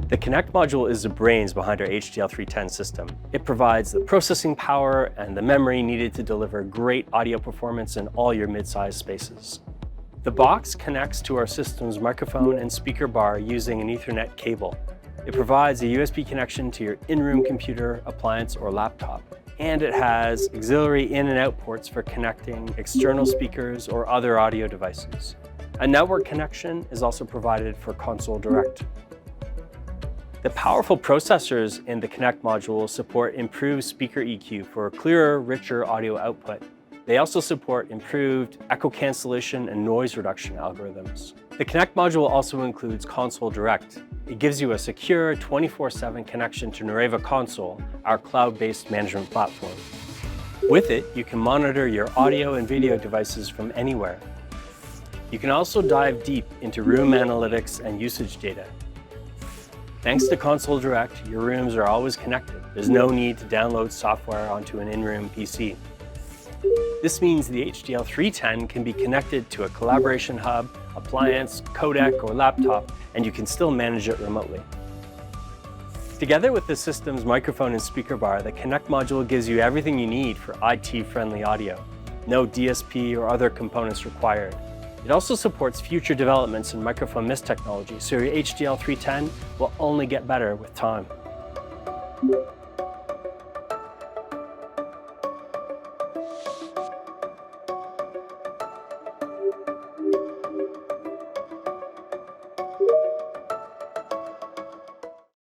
The Connect module is the brains behind our HDL310 system. It provides the processing power and the memory needed to deliver great audio performance in all your mid-sized spaces. The box connects to our system's microphone and speaker bar using an Ethernet cable. It provides a USB connection to your in-room computer, appliance, or laptop. And it has auxiliary in and out ports for connecting external speakers or other audio devices. A network connection is also provided for Console Direct. The powerful processors in the Connect module support improved speaker EQ for clearer, richer audio output. They also support improved echo cancellation and noise reduction algorithms. The Connect module also includes Console Direct. It gives you a secure 24/7 connection to Nureva Console, our cloud-based management platform. With it, you can monitor your audio and video devices from anywhere. You can also dive deep into room analytics and usage data. Thanks to Console Direct, your rooms are always connected. There's no need to download software onto an in-room PC. This means the HDL310 can be connected to a collaboration hub, appliance, codec, or laptop, and you can still manage it remotely. Together with the system's microphone and speaker bar, the Connect module gives you everything you need for IT-friendly audio. No DSP or other components required. It also supports future developments in microphone mist technology, so your HDL310 will only get better with time.